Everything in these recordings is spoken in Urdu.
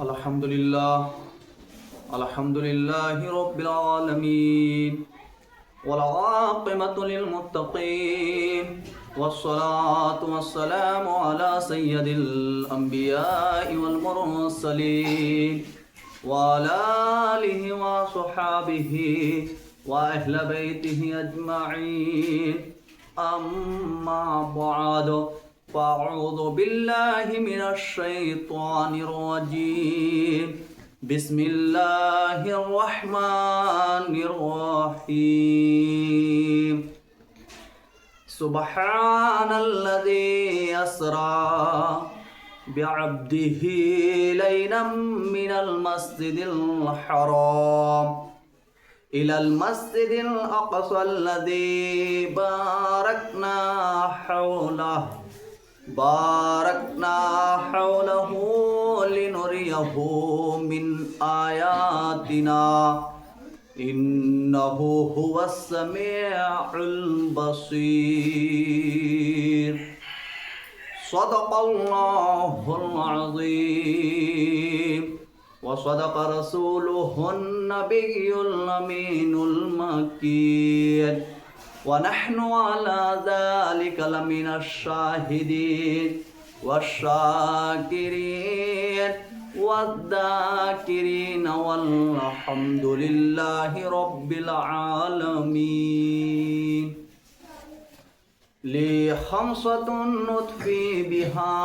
الحمد لله رب العالمين والعاقبة للمتقين والصلاة والسلام على سيد الأنبياء والمرسلين وعلى آله وصحابه وأهل بيته أجمعين أما بعد فأعوذ بالله من الشيطان الرجيم بسم الله الرحمن الرحيم سبحان الذي أسرى بعبده ليلا من المسجد الحرام إلى المسجد الأقصى الذي باركنا حوله لنريه من آياتنا إنه هو السميع البصير صدق الله العظيم وصدق رسوله النبي الأمين المكين ونحن على ذلك لمن الشاهدين والشاكرين والذاكرين والحمد لله رب العالمين لي خمسة نطفي بها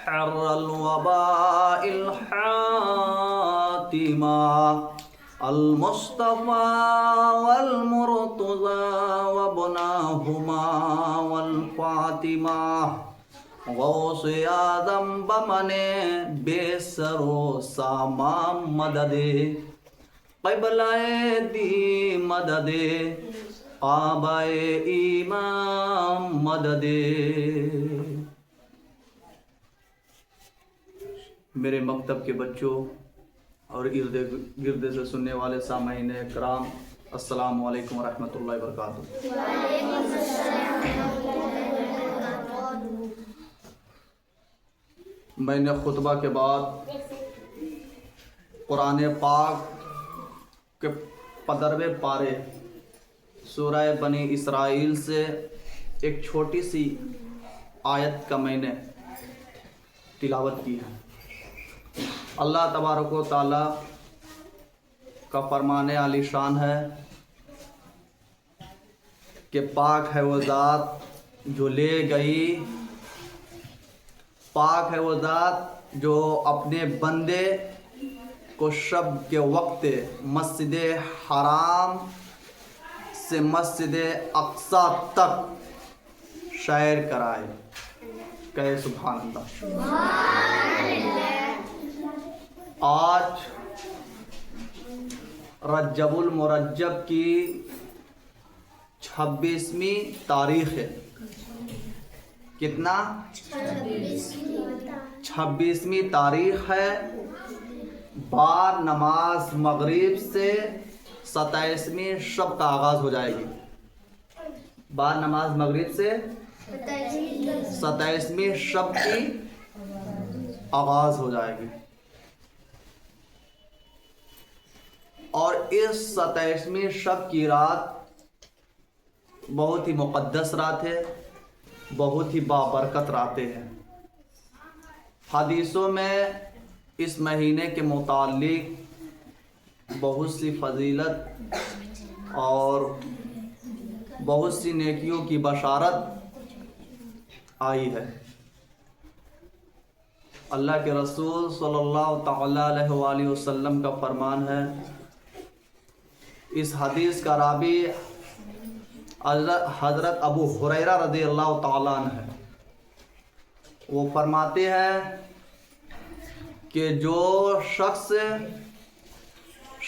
حر الوباء الحاتمة المصطفى والمرتضى وابناهما والفاطمة غوث آدم بمنے بے سر و ساما مدد قبلہ دی مدد کعبہ امام مدد. میرے مکتب کے بچوں اور ارد گرد سے سننے والے سامعین کرام، السلام علیکم ورحمۃ اللہ وبرکاتہ. میں نے خطبہ کے بعد قرآن پاک کے 15ویں پارے سورہ بنی اسرائیل سے ایک چھوٹی سی آیت کا میں نے تلاوت کی ہے. اللہ تبارک و تعالی کا فرمان عالی شان ہے کہ پاک ہے وہ ذات جو لے گئی، پاک ہے وہ ذات جو اپنے بندے کو شب کے وقت مسجد حرام سے مسجد اقصی تک سیر کرائے. کہے سبحان اللہ. آج رجب المرجب کی 26ویں تاریخ ہے. کتنا؟ 26ویں تاریخ ہے. بعد نماز مغرب سے 27ویں شب کا آغاز ہو جائے گی. بعد نماز مغرب سے 27ویں شب کی آغاز ہو جائے گی. اور اس 27ویں شب کی رات بہت ہی مقدس رات ہے، بہت ہی بابرکت راتیں ہیں. حدیثوں میں اس مہینے کے متعلق بہت سی فضیلت اور بہت سی نیکیوں کی بشارت آئی ہے. اللہ کے رسول صلی اللہ تعالی علیہ وآلہ وسلم کا فرمان ہے، اس حدیث کا راوی حضرت ابو ہریرہ رضی اللہ تعالیٰ عنہ ہے. وہ فرماتے ہیں کہ جو شخص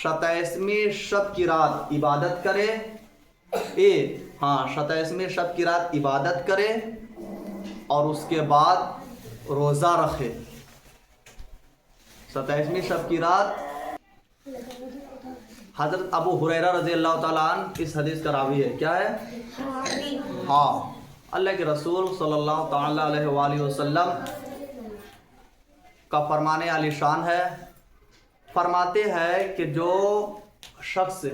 27ویں شب کی رات عبادت کرے 27ویں شب کی رات عبادت کرے اور اس کے بعد روزہ رکھے. 27ویں شب کی رات حضرت ابو ہریرہ رضی اللہ تعالیٰ عنہ اس حدیث کا راوی ہے. کیا ہے؟ اللہ کے رسول صلی اللہ تعالیٰ علیہ وآلہ وسلم کا فرمان عالی شان ہے. فرماتے ہیں کہ جو شخص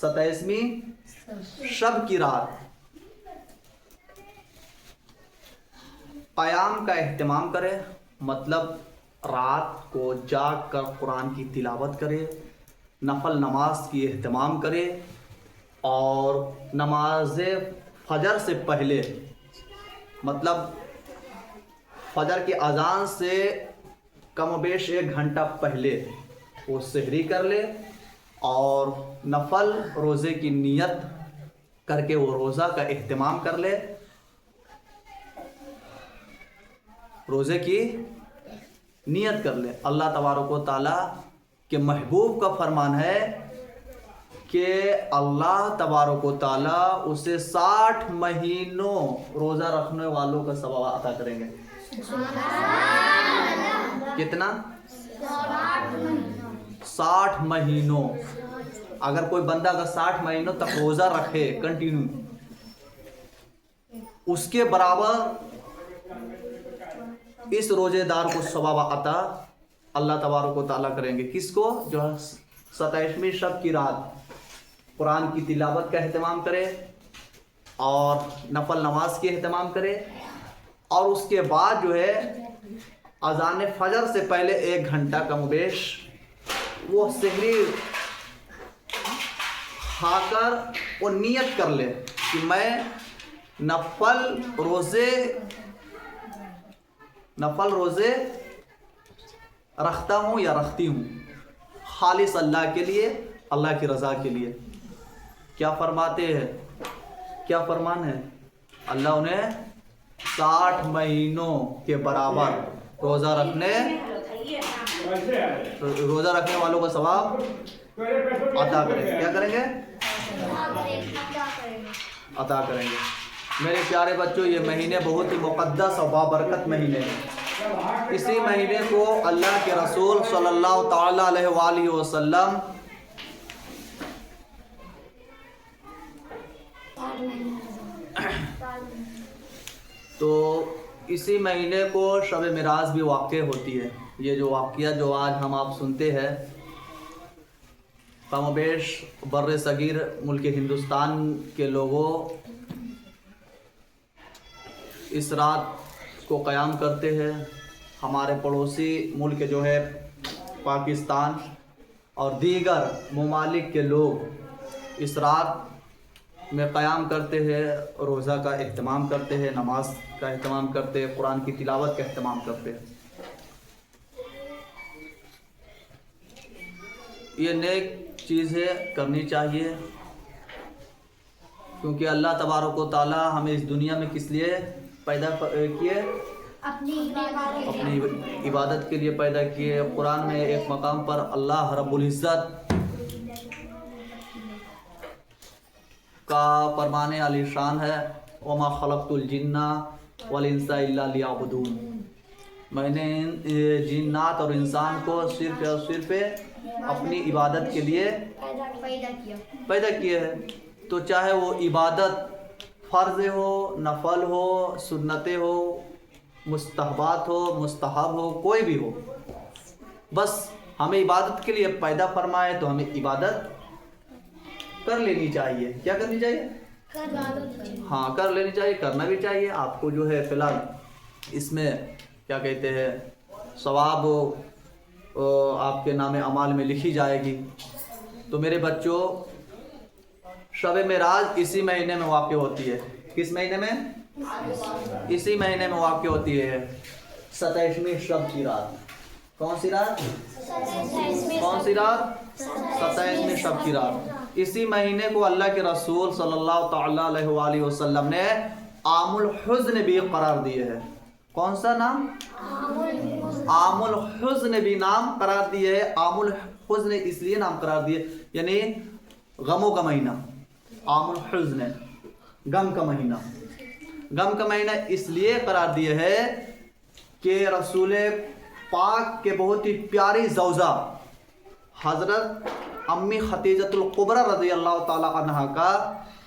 27ویں شب کی رات قیام کا اہتمام کرے، مطلب رات کو جاگ کر قرآن کی تلاوت کرے، نفل نماز کی اہتمام کرے، اور نماز فجر سے پہلے، مطلب فجر کی اذان سے کم و بیش 1 گھنٹہ پہلے وہ سحری کر لے، اور نفل روزے کی نیت کر کے وہ روزہ کا اہتمام کر لے. روزے کی نیت کر لے. اللہ تبارک و تعالیٰ کے محبوب کا فرمان ہے کہ اللہ تبارک و تعالیٰ اسے 60 مہینوں روزہ رکھنے والوں کا ثواب عطا کریں گے. کتنا؟ 60 مہینوں. اگر کوئی بندہ اگر 60 مہینوں تک روزہ رکھے کنٹینیو، اس کے برابر اس روزے دار کو ثواب عطا اللہ تبارک و تعالیٰ کریں گے. کس کو؟ جو 27ویں شب کی رات قرآن کی تلاوت کا اہتمام کرے اور نفل نماز کی اہتمام کرے، اور اس کے بعد جو ہے اذان فجر سے پہلے 1 گھنٹہ کم و بیش وہ سحری کھا کر وہ نیت کر لے کہ میں نفل روزے رکھتا ہوں یا رکھتی ہوں خالص اللہ کے لیے، اللہ کی رضا کے لیے. کیا فرماتے ہیں؟ کیا فرمان ہے؟ اللہ انہیں 60 مہینوں کے برابر روزہ رکھنے والوں کا ثواب عطا کریں گے. کیا کریں گے؟ عطا کریں گے. میرے پیارے بچوں، یہ مہینے بہت ہی مقدس اور بابرکت مہینے ہیں. اسی مہینے کو اللہ کے رسول صلی اللہ تعالی علیہ وآلہ وسلم تو اسی مہینے کو شب معراج بھی واقع ہوتی ہے. یہ جو واقعہ جو آج ہم آپ سنتے ہیں، کم و بیش بر صغیر ملک ہندوستان کے لوگوں اس رات کو قیام کرتے ہیں. ہمارے پڑوسی ملک جو ہے پاکستان اور دیگر ممالک کے لوگ اس رات میں قیام کرتے ہیں، روزہ کا اہتمام کرتے ہیں، نماز کا اہتمام کرتے ہیں، قرآن کی تلاوت کا اہتمام کرتے ہیں. یہ نیک چیز ہے، کرنی چاہیے، کیونکہ اللہ تبارک و تعالی ہمیں اس دنیا میں کس لیے پیدا کیے؟ اپنی عبادت کے لیے پیدا کیے. قرآن میں ایک مقام پر اللہ رب العزت کا فرمان علی شان ہے، وما خلقت الجن والانس الا لیعبدون. میں نے جنات اور انسان کو صرف اور صرف اپنی عبادت کے لیے پیدا کیا ہے. تو چاہے وہ عبادت فرض ہو، نفل ہو، سنتیں ہو، مستحبات ہو، مستحب ہو، کوئی بھی ہو، بس ہمیں عبادت کے لیے پیدا فرمائے تو ہمیں عبادت کر لینی چاہیے. کیا کرنی چاہیے؟ ہاں، کر لینی چاہیے، کرنا بھی چاہیے. آپ کو جو ہے فی الحال اس میں کیا کہتے ہیں ثواب آپ کے نام اعمال میں لکھی جائے گی. تو میرے بچوں، شب معراج اسی مہینے میں واقع ہوتی ہے. کس مہینے میں؟ اسی مہینے میں واقع ہوتی ہے 27ویں شب کی رات. کون سی رات؟ 27ویں شب کی رات. اسی مہینے کو اللہ کے رسول صلی اللہ تعالی علیہ وآلہ وسلم نے عام الحزن بھی قرار دیے ہے. کون سا نام؟ عام الحزن بھی نام قرار دیے ہے. عام الحزن اس لیے نام قرار دیے یعنی غموں کا مہینہ. عام الحزن غم کا مہینہ. غم کا مہینہ اس لیے قرار دیے ہے کہ رسول پاک کے بہت ہی پیاری زوجہ حضرت امی خدیجۃ الکبریٰ رضی اللہ تعالی عنہا کا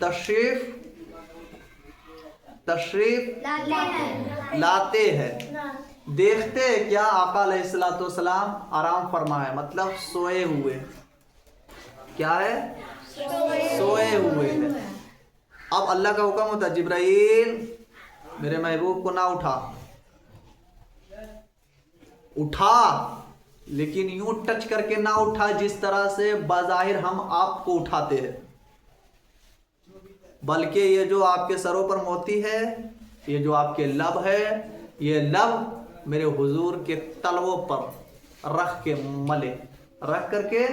تشریف لاتے ہیں. دیکھتے کیا آقا علیہ الصلوۃ والسلام آرام فرمائے, مطلب سوئے ہوئے. کیا ہے؟ سوئے ہوئے ہیں. اب اللہ کا حکم ہوتا ہے جبرائیل میرے محبوب کو نہ اٹھا, لیکن یوں ٹچ کر کے نہ اٹھا جس طرح سے بظاہر ہم آپ کو اٹھاتے ہیں, بلکہ یہ جو آپ کے سروں پر موتی ہے, یہ جو آپ کے لب ہے, یہ لب میرے حضور کے تلووں پر رکھ کے ملے, رکھ کر کے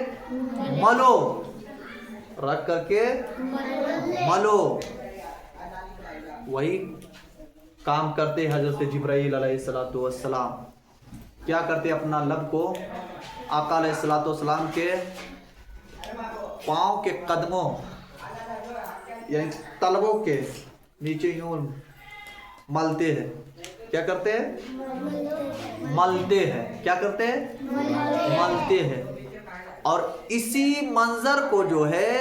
ملو. وہی کام کرتے حضرت جبرائیل علیہ الصلوۃ والسلام. کیا کرتے؟ اپنا لب کو آقا علیہ الصلوۃ والسلام کے پاؤں کے قدموں یعنی تلووں کے نیچے یوں ملتے ہیں. کیا کرتے ہیں؟ ملتے ہیں. کیا کرتے ہیں؟ ملتے ہیں. اور اسی منظر کو جو ہے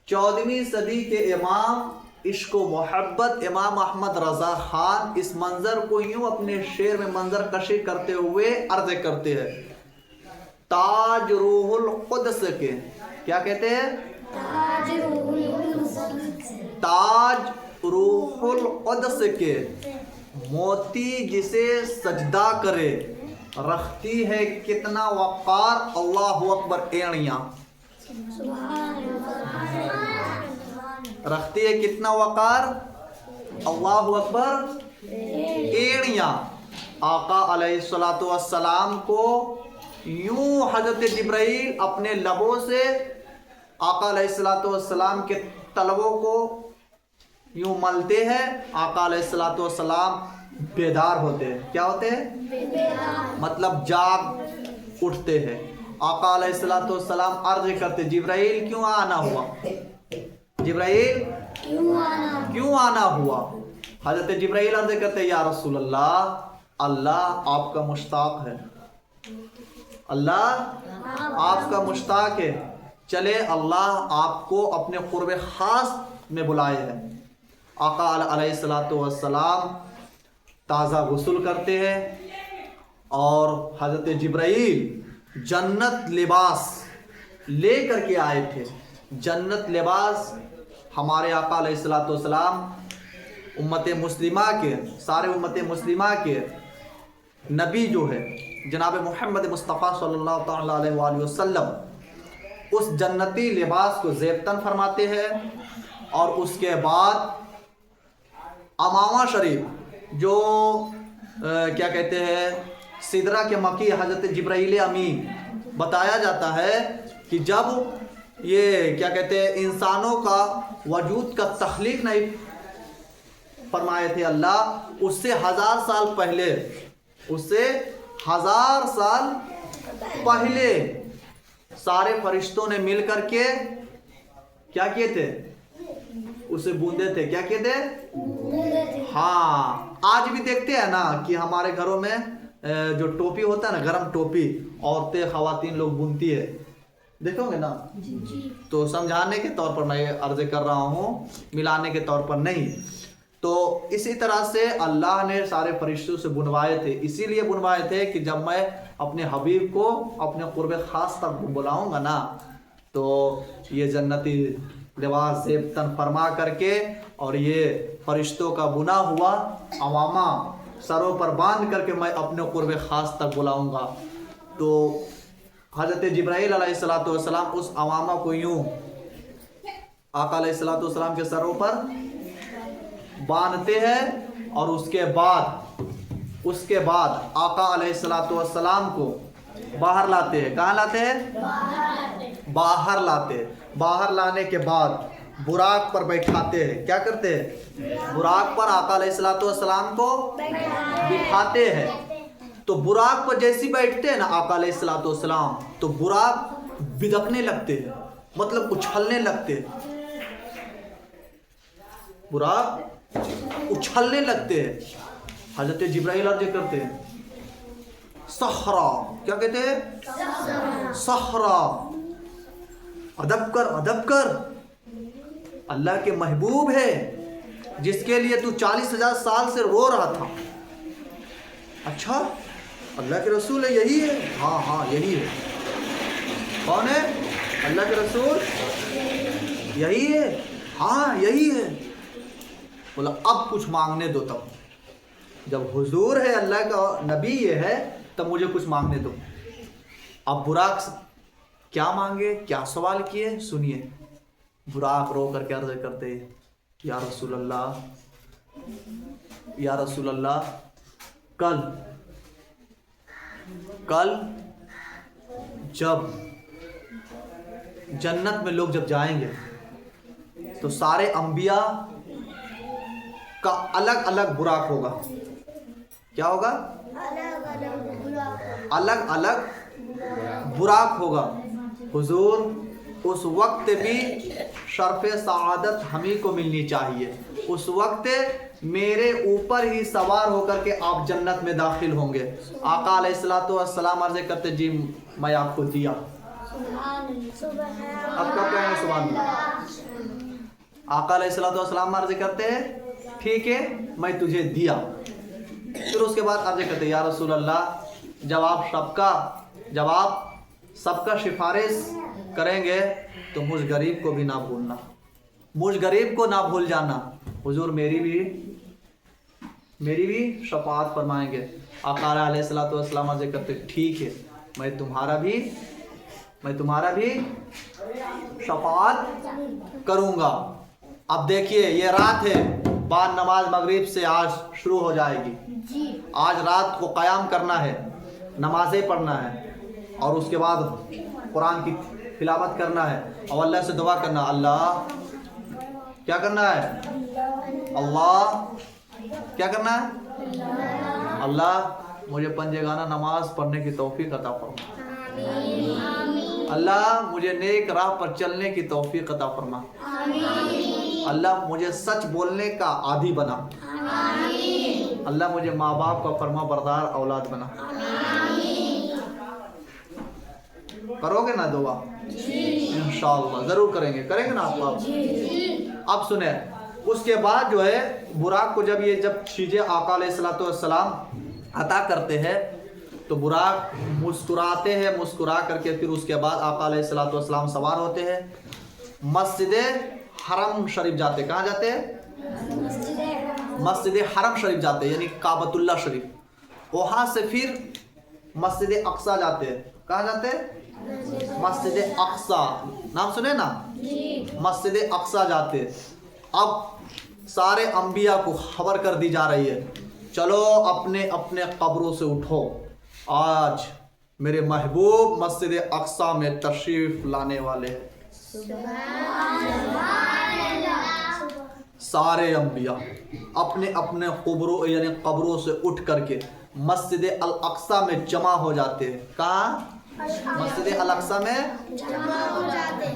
14ویں صدی کے امام عشق و محبت امام احمد رضا خان اس منظر کو یوں اپنے شعر میں منظر کشی کرتے ہوئے عرض کرتے ہیں. تاج روح القدس کے کیا کہتے ہیں؟ تاج روح القدس کے موتی جسے سجدہ کرے, رکھتی ہے کتنا وقار, اللہ اکبر ایڑیاں. رکھتی ہے کتنا وقار, اللہ اکبر ایڑیاں. آقا علیہ الصلوۃ والسلام کو یوں حضرت جبرائیل اپنے لبوں سے آقا علیہ الصلوۃ والسلام کے تلووں کو یوں ملتے ہیں. آقا علیہ الصلوۃ والسلام بیدار ہوتے ہیں. کیا ہوتے ہیں؟ مطلب جاگ اٹھتے ہیں. آقا علیہ الصلوۃ والسلام عرض کرتے جبرائیل کیوں آنا ہوا, جبرائیل کیوں آنا ہوا. حضرت جبرائیل عرض کرتے یا رسول اللہ, اللہ آپ کا مشتاق ہے, اللہ آپ کا مشتاق ہے, چلے اللہ آپ کو اپنے قرب خاص میں بلائے ہیں. آقا علیہ الصلوۃ والسلام تازہ غسل کرتے ہیں اور حضرت جبرائیل جنت لباس لے کر کے آئے تھے. جنت لباس ہمارے آقا علیہ الصلوۃ والسلام امت مسلمہ کے, سارے امت مسلمہ کے نبی جو ہے جناب محمد مصطفیٰ صلی اللہ تعالیٰ علیہ وآلہ وسلم اس جنتی لباس کو زیبتن فرماتے ہیں. اور اس کے بعد امامہ شریف جو کیا کہتے ہیں سدرہ کے مکی حضرت جبرائیل امین, بتایا جاتا ہے کہ جب یہ کیا کہتے ہیں انسانوں کا وجود کا تخلیق نہیں فرمائے تھے اللہ, اس سے 1000 سال پہلے, اس سے 1000 سال پہلے سارے فرشتوں نے مل کر کے کیا کیے تھے, اسے بوندے تھے. کیا کیے تھے؟ ہاں, آج بھی دیکھتے ہیں نا کہ ہمارے گھروں میں جو ٹوپی ہوتا ہے نا, گرم ٹوپی عورتیں خواتین لوگ بنتی ہے, دیکھو گے نا. تو سمجھانے کے طور پر میں عرض کر رہا ہوں, ملانے کے طور پر نہیں. تو اسی طرح سے اللہ نے سارے فرشتوں سے بنوائے تھے, اسی لیے بنوائے تھے کہ جب میں اپنے حبیب کو اپنے قرب خاص تک بلاؤں گا نا, تو یہ جنتی لباس زیبتن فرما کر کے اور یہ فرشتوں کا بنا ہوا عوامہ سروں پر باندھ کر کے میں اپنے قرب خاص تک بلاؤں گا. تو حضرت جبرائیل علیہ الصلوۃ والسلام اس عوامہ کو یوں آقا علیہ الصلوۃ والسلام کے سروں پر باندھتے ہیں اور اس کے بعد آقا علیہ الصلوۃ والسلام کو باہر لاتے ہیں. کہاں لاتے ہیں؟ باہر لاتے. باہر لانے کے بعد براق پر بیٹھاتے ہیں. کیا کرتے ہیں؟ براق پر آقا علیہ الصلوۃ والسلام کو بٹھاتے ہیں. تو براق پر جیسی بیٹھتے ہیں نا آقا علیہ الصلوۃ والسلام, تو براق بدکنے لگتے ہیں, مطلب اچھلنے لگتے ہیں. براق اچھلنے لگتے ہیں. حضرت جبرائیل عرض کرتے ہیں صحرا. کیا کہتے ہیں؟ صحرا. ادب کر, ادب کر. اللہ کے محبوب ہے جس کے لیے تو 40,000 سال سے رو رہا تھا. اچھا اللہ کے رسول ہے, یہی ہے؟ ہاں ہاں یہی ہے. کون ہے؟ اللہ کے رسول یہی ہے. ہاں یہی ہے. بولا اب کچھ مانگنے دو. تب جب حضور ہے, اللہ کا نبی یہ ہے, تب مجھے کچھ مانگنے دو. اب براق کیا مانگے, کیا سوال کیے, سنیے. براق رو کر کے عرض کرتے, یا رسول اللہ, یا رسول اللہ, کل جب جنت میں لوگ جب جائیں گے تو سارے انبیاء کا الگ الگ براق ہوگا. کیا ہوگا؟ الگ الگ براق ہوگا. حضور اس وقت بھی شرف سعادت ہمیں کو ملنی چاہیے. اس وقت میرے اوپر ہی سوار ہو کر کے آپ جنت میں داخل ہوں گے. آقا علیہ الصلوۃ والسلام عرض کرتے, جی میں آپ کو دیا. اب کب کہیں گے سبحان اللہ؟ آقا علیہ الصلوۃ والسلام عرض کرتے ہیں, ٹھیک ہے میں تجھے دیا. پھر اس کے بعد عرض کرتے, یا رسول اللہ, جب آپ سب کا سفارش کریں گے تو مجھ غریب کو بھی نہ بھولنا, مجھ غریب کو نہ بھول جانا. حضور میری بھی شفاعت فرمائیں گے. آقا علیہ الصلوۃ والسلام عرض کرتے, ٹھیک ہے میں تمہارا بھی شفاعت کروں گا. اب دیکھیے یہ رات ہے, بعد نماز مغرب سے آج شروع ہو جائے گی. آج رات کو قیام کرنا ہے, نمازیں پڑھنا ہے, اور اس کے بعد قرآن کی تلاوت کرنا ہے, اور اللہ سے دعا کرنا. اللہ کیا کرنا ہے؟ اللہ کیا کرنا ہے؟ اللہ مجھے پنجگانہ نماز پڑھنے کی توفیق عطا فرما. اللہ مجھے نیک راہ پر چلنے کی توفیق عطا فرما. اللہ مجھے سچ بولنے کا عادی بنا. اللہ مجھے ماں باپ کا فرما بردار اولاد بنا. کرو گے نا دعا؟ انشاءاللہ ضرور کریں گے نا آپ. اب سنیں, اس کے بعد جو ہے براق کو جب چیزیں آقا علیہ الصلوۃ والسلام عطا کرتے ہیں تو براق مسکراتے ہیں. مسکرا کر کے پھر اس کے بعد آقا علیہ الصلوۃ والسلام سوار ہوتے ہیں, مسجد حرم شریف جاتے. کہاں جاتے ہیں؟ مسجد حرم شریف جاتے, یعنی کعبۃ اللہ شریف. وہاں سے پھر مسجد اقصیٰ جاتے ہیں. کہاں جاتے ہیں؟ مسجد اقصیٰ, نام سنے نا, مسجد اقصیٰ جاتے. اب سارے انبیاء کو خبر کر دی جا رہی ہے, چلو اپنے اپنے قبروں سے اٹھو, آج میرے محبوب مسجد اقصیٰ میں تشریف لانے والے ہیں. سارے انبیاء اپنے اپنے قبروں سے اٹھ کر کے مسجد الاقصیٰ میں جمع ہو جاتے ہیں. کہاں؟ مسجد الاقصیٰ میں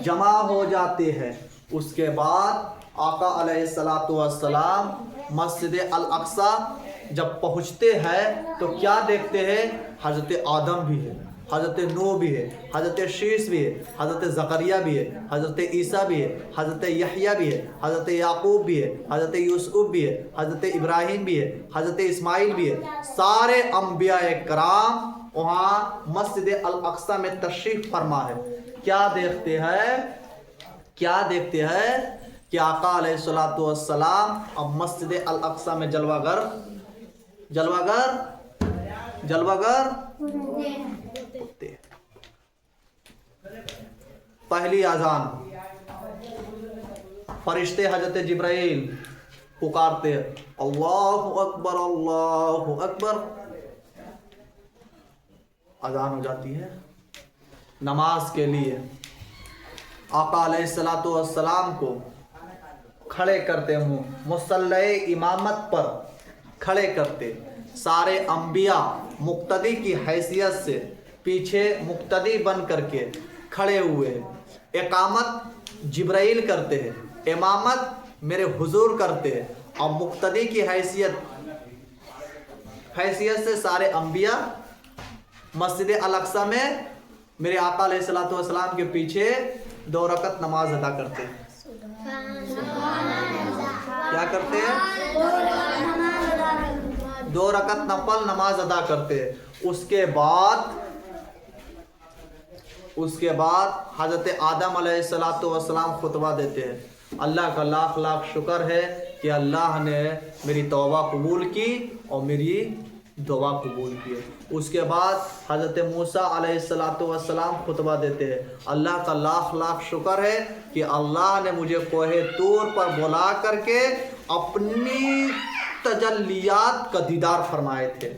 جمع ہو جاتے ہیں. اس کے بعد آقا علیہ الصلوۃ والسلام مسجد الاقصیٰ جب پہنچتے ہیں تو کیا دیکھتے ہیں؟ حضرت آدم بھی ہے, حضرت نوح بھی ہے, حضرت شیس بھی ہے, حضرت زکریا بھی ہے, حضرت عیسیٰ بھی ہے, حضرت یحییٰ بھی ہے, حضرت یعقوب بھی ہے, حضرت یوسف بھی ہے, حضرت ابراہیم بھی ہے, حضرت اسماعیل بھی ہے. سارے انبیاء کرام وہاں مسجد الاقصیٰ میں تشریف فرما ہے. کیا دیکھتے ہیں کہ آقا علیہ الصلوۃ والسلام اب مسجد الاقصیٰ میں جلوہ گر ہوتے. پہلی اذان, فرشتے حضرت جبرائیل پکارتے, اللہ اکبر اللہ اکبر. اذان ہو جاتی ہے نماز کے لیے. آقا علیہ الصلوۃ والسلام کو کھڑے کرتے ہوں, مصلی امامت پر کھڑے کرتے. سارے انبیاء مقتدی کی حیثیت سے پیچھے مقتدی بن کر کے کھڑے ہوئے. اقامت جبرائیل کرتے ہیں, امامت میرے حضور کرتے ہیں, اور مقتدی کی حیثیت سے سارے انبیاء مسجد الاقصیٰ میں میرے آقا علیہ الصلوۃ والسلام کے پیچھے 2 رکعت نماز ادا کرتے ہیں. کیا کرتے ہیں؟ 2 رکعت نفل نماز ادا کرتے ہیں۔ اس کے بعد حضرت آدم علیہ السلام خطبہ دیتے ہیں۔ اللہ کا لاکھ لاکھ شکر ہے کہ اللہ نے میری توبہ قبول کی اور میری دعا قبول کی ہے۔ اس کے بعد حضرت موسیٰ علیہ السلام خطبہ دیتے ہیں۔ اللہ کا لاکھ لاکھ شکر ہے کہ اللہ نے مجھے کوہ طور پر بلا کر کے اپنی تجلیات کا دیدار فرمائے تھے۔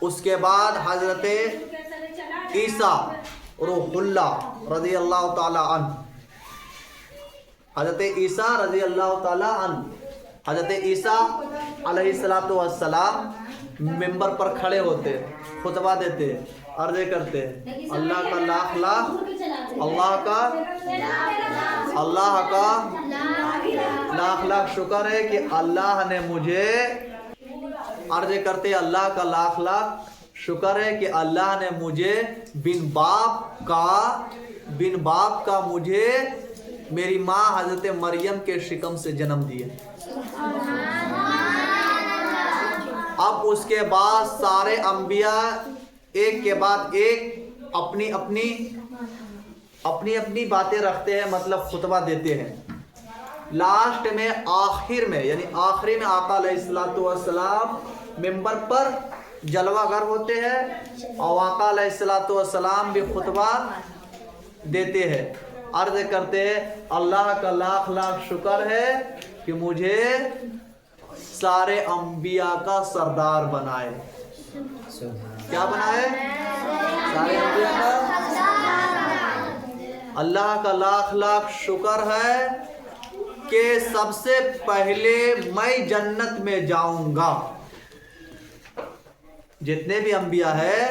اس کے بعد حضرت عیسیٰ روح اللہ رضی اللہ تعالی عنہ، حضرت عیسیٰ رضی اللہ تعالی عنہ، حضرت عیسیٰ علیہ السلام ممبر پر کھڑے ہوتے، خطبہ دیتے، عرض کرتے اللہ کا لاکھ لاکھ شکر ہے کہ اللہ نے مجھے، عرض کرتے اللہ کا لاکھ لاکھ شکر ہے کہ اللہ نے مجھے بن باپ کا مجھے میری ماں حضرت مریم کے شکم سے جنم دیا۔ اب اس کے بعد سارے انبیاء ایک کے بعد ایک اپنی اپنی باتیں رکھتے ہیں، مطلب خطبہ دیتے ہیں۔ لاسٹ میں آخری میں آقا علیہ السلام ممبر پر جلوہ گر ہوتے ہیں اور آقا علیہ السلام بھی خطبہ دیتے ہیں، عرض کرتے ہیں اللہ کا لاکھ لاکھ شکر ہے کہ مجھے سارے انبیاء کا سردار بنائے۔ کیا بنائے؟ سارے انبیاء کا۔ اللہ کا لاکھ لاکھ شکر ہے کہ سب سے پہلے میں جنت میں جاؤں گا۔ جتنے بھی انبیاء ہیں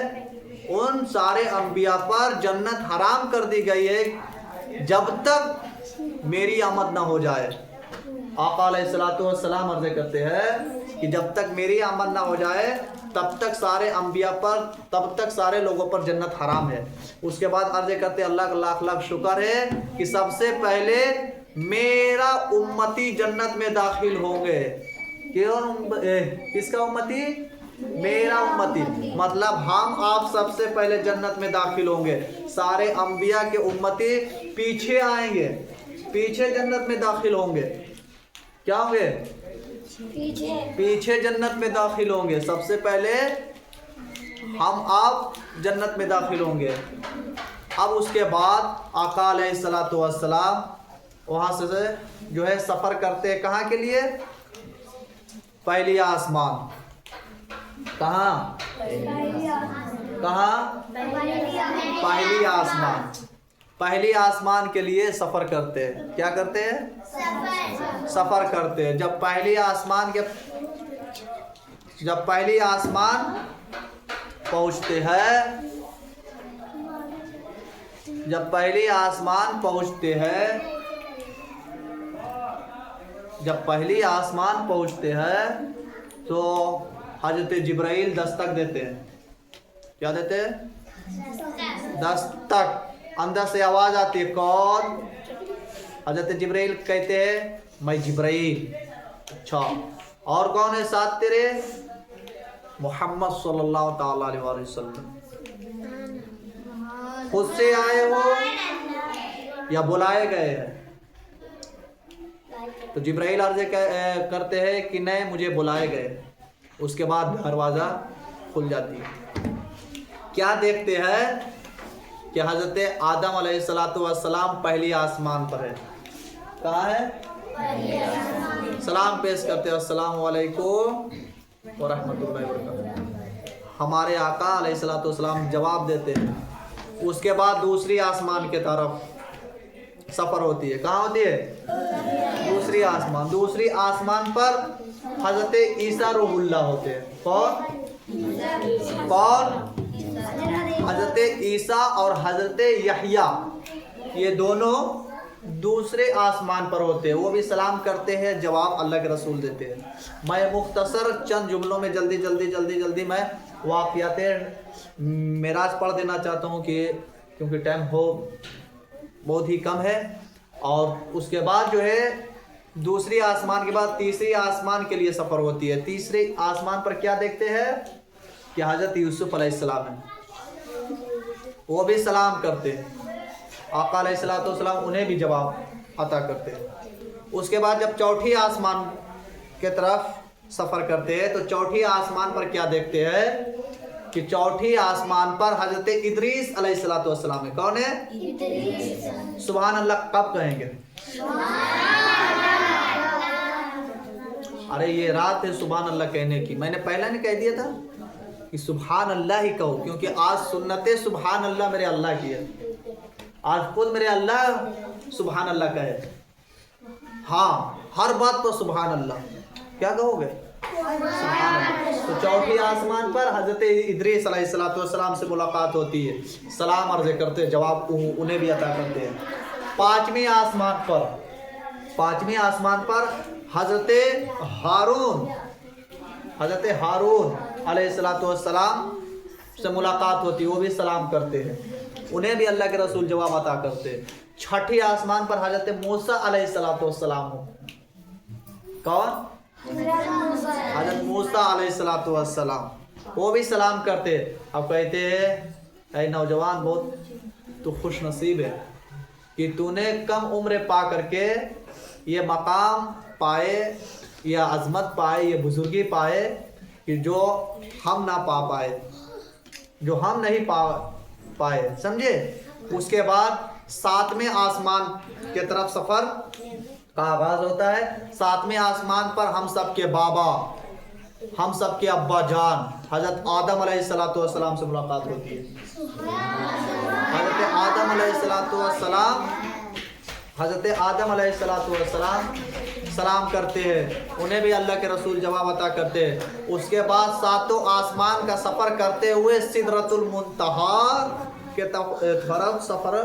ان سارے انبیاء پر جنت حرام کر دی گئی ہے جب تک میری آمد نہ ہو جائے۔ آقا علیہ السلام عرض کرتے ہیں کہ جب تک میری آمد نہ ہو جائے تب تک سارے انبیاء پر، تب تک سارے لوگوں پر جنت حرام ہے۔ اس کے بعد عرض کرتے اللہ کا لاکھ لاکھ شکر ہے کہ سب سے پہلے میرا امتی جنت میں داخل ہوں گے۔ کس کا امتی؟ میرا امتی، مطلب ہم آپ سب سے پہلے جنت میں داخل ہوں گے۔ سارے انبیاء کے امتی پیچھے آئیں گے، پیچھے جنت میں داخل ہوں گے۔ کیا ہوں گے؟ پیچھے جنت میں داخل ہوں گے۔ سب سے پہلے ہم آپ جنت میں داخل ہوں گے۔ اب اس کے بعد آقا علیہ السلام وہاں سے جو ہے سفر کرتے ہیں، کہاں کے لیے؟ پہلی آسمان۔ کہاں؟ پہلی آسمان۔ پہلی آسمان کے لیے سفر کرتے ہیں۔ کیا کرتے ہیں؟ سفر کرتے ہیں۔ جب پہلی آسمان پہنچتے ہیں، جب پہلی آسمان پہنچتے ہیں تو حضرت جبرائیل دستک دیتے ہیں۔ کیا دیتے ہیں؟ دستک۔ اندر سے آواز آتی ہے، کون؟ حضرت جبرائیل کہتے ہیں میں جبرائیل۔ اچھا، اور کون ہے ساتھ تیرے؟ محمد صلی اللہ تعالی علیہ وسلم۔ خود سے آئے ہو یا بلائے گئے ہیں؟ تو جبرائیل عرض کرتے ہیں کہ نہیں، مجھے بلائے گئے۔ اس کے بعد دروازہ کھل جاتی ہے۔ کیا دیکھتے ہیں کہ حضرت آدم علیہ السلام پہلی آسمان پر ہے۔ کہاں ہے؟ سلام پیش کرتے ہیں، السلام علیکم ورحمۃ اللہ وبرکاتہ۔ ہمارے آقا علیہ السلام جواب دیتے ہیں۔ اس کے بعد دوسری آسمان کے طرف سفر ہوتی ہے۔ کہاں ہوتی ہے؟ دوسری آسمان۔ دوسری آسمان پر حضرت عیسیٰ روح اللہ ہوتے ہیں۔ کون؟ حضرت عیسیٰ اور حضرت یحییٰ، یہ دونوں دوسرے آسمان پر ہوتے ہیں۔ وہ بھی سلام کرتے ہیں، جواب اللہ کے رسول دیتے ہیں۔ میں مختصر چند جملوں میں جلدی میں واقعات معراج پڑھ دینا چاہتا ہوں کہ کیونکہ ٹائم ہو بہت ہی کم ہے. اور اس کے بعد جو ہے دوسری آسمان کے بعد تیسری آسمان کے لیے سفر ہوتی ہے. تیسری آسمان پر کیا دیکھتے ہیں کہ حضرت یوسف علیہ السلام ہیں, وہ بھی سلام کرتے ہیں. آقا علیہ السلام انہیں بھی جواب عطا کرتے ہیں. اس کے بعد جب چوتھی آسمان کے طرف سفر کرتے ہیں تو چوتھی آسمان پر کیا دیکھتے ہیں کہ چوتھی آسمان پر حضرت ادریس علیہ السلام ہے. کون ہے؟ سبحان اللہ کب کہیں گے؟ ارے یہ رات ہے سبحان اللہ کہنے کی. میں نے پہلے نہیں کہہ دیا تھا کہ سبحان اللہ ہی کہو, کیونکہ آج سنت سبحان اللہ میرے اللہ کی ہے. آج خود میرے اللہ سبحان اللہ کہے. ہاں ہر بات پر سبحان اللہ. کیا کہو گے؟ سبحان اللہ. تو چوتھی آسمان پر حضرت ادریس علیہ السلام سے ملاقات ہوتی ہے, سلام عرض کرتے, جواب انہیں بھی عطا کرتے ہیں. پانچویں آسمان پر حضرت ہارون علیہ السلام سے ملاقات ہوتی ہے, وہ بھی سلام کرتے ہیں, انہیں بھی اللہ کے رسول جواب عطا کرتے ہیں. چھٹی آسمان پر حضرت موسیٰ علیہ السلام ہو. کون؟ حضرت موسیٰ علیہ السلام, وہ بھی سلام کرتے. اب کہتے ہیں اے نوجوان بہت تو خوش نصیب ہے کہ تو نے کم عمر پا کر کے یہ مقام پائے, یہ عظمت پائے, یہ بزرگی پائے کہ جو ہم نہ پا پائے, جو ہم نہیں پائے. سمجھے؟ اس کے بعد ساتویں آسمان کے طرف سفر کا آغاز ہوتا ہے. ساتویں آسمان پر ہم سب کے بابا, ہم سب کے ابا جان حضرت آدم علیہ السلام سے ملاقات ہوتی ہے. حضرت آدم علیہ السلام سلام کرتے ہیں, انہیں بھی اللہ کے رسول جواب عطا کرتے ہیں. اس کے بعد ساتوں آسمان کا سفر کرتے ہوئے سدرۃ المنتہا کے طرف سفر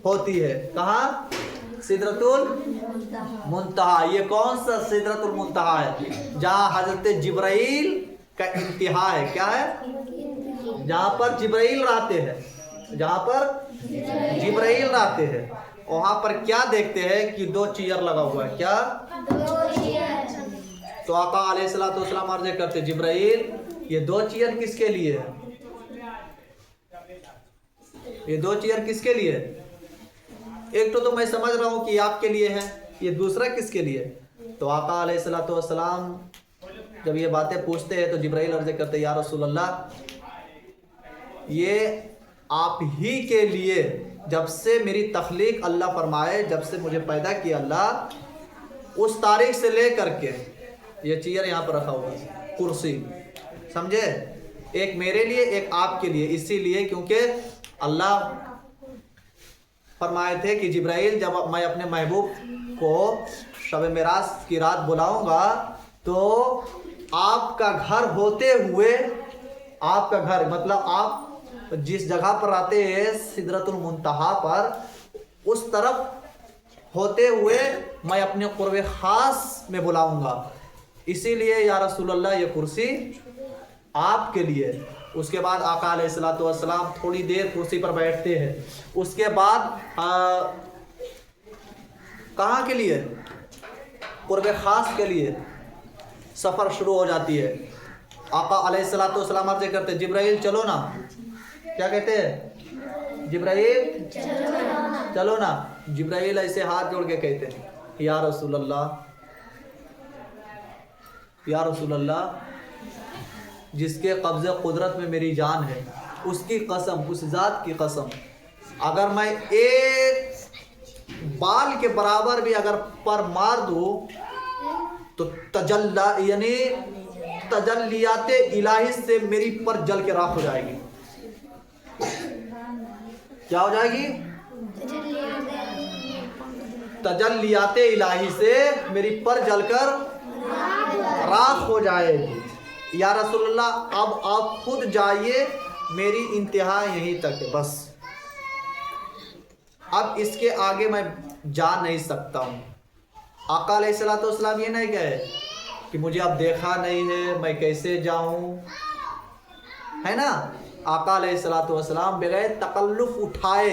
ہوتی ہے. کہاں؟ سدرۃ المنتہا. یہ کون سا سدرۃ المنتہا ہے؟ جہاں حضرت جبرائیل کا انتہا ہے. کیا ہے؟ جہاں پر جبرائیل رہتے ہیں, جہاں پر جبرائیل رہتے ہیں. وہاں پر کیا دیکھتے ہیں کہ 2 چیئر لگا ہوا ہے. کیا؟ 2 چیئر. تو آقا علیہ السلام عرض کرتے جبرائیل یہ 2 چیئر کس کے لیے ہے؟ یہ 2 چیئر کس کے لیے؟ ایک تو میں سمجھ رہا ہوں کہ آپ کے لیے ہے, یہ دوسرا کس کے لیے؟ تو آقا علیہ السلام جب یہ باتیں پوچھتے ہیں تو جبرائیل عرض کرتے یا رسول اللہ یہ آپ ہی کے لیے, جب سے میری تخلیق اللہ فرمائے, جب سے مجھے پیدا کیا اللہ, اس تاریخ سے لے کر کے یہ چیئر یہاں پر رکھا ہوا ہے, کرسی. سمجھے؟ ایک میرے لیے, ایک آپ کے لیے. اسی لیے کیونکہ اللہ فرمائے تھے کہ جبرائیل جب میں اپنے محبوب کو شب معراج کی رات بلاؤں گا تو آپ کا گھر ہوتے ہوئے, آپ کا گھر مطلب آپ جس جگہ پر آتے ہیں سدرۃ المنتہا پر, اس طرف ہوتے ہوئے میں اپنے قرب خاص میں بلاؤں گا. اسی لیے یا رسول اللہ یہ کرسی آپ کے لیے. اس کے بعد آقا علیہ السلام تھوڑی دیر کرسی پر بیٹھتے ہیں. اس کے بعد کہاں کے لیے؟ قرب خاص کے لیے سفر شروع ہو جاتی ہے. آقا علیہ السلام عرض کرتے جبرائیل چلو نا. کیا کہتے ہیں؟ جبرائیل چلو نا. جبرائیل ایسے ہاتھ جوڑ کے کہتے ہیں یا رسول اللہ, یا رسول اللہ, جس کے قبض قدرت میں میری جان ہے اس کی قسم, اس ذات کی قسم, اگر میں ایک بال کے برابر بھی اگر پر مار دوں تو تجلیات الہی سے میری پر جل کے راکھ ہو جائے گی. کیا ہو جائے گی؟ تجلیات الہی سے میری پر جل کر راکھ ہو جائے گی. یا رسول اللہ اب آپ خود جائیے, میری انتہا یہیں تک ہے, بس اب اس کے آگے میں جا نہیں سکتا ہوں. آقا علیہ السلام یہ نہیں کہے کہ مجھے اب دیکھا نہیں ہے میں کیسے جاؤں, ہے نا. آقا علیہ السلام بغیر تکلف اٹھائے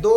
2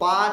5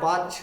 5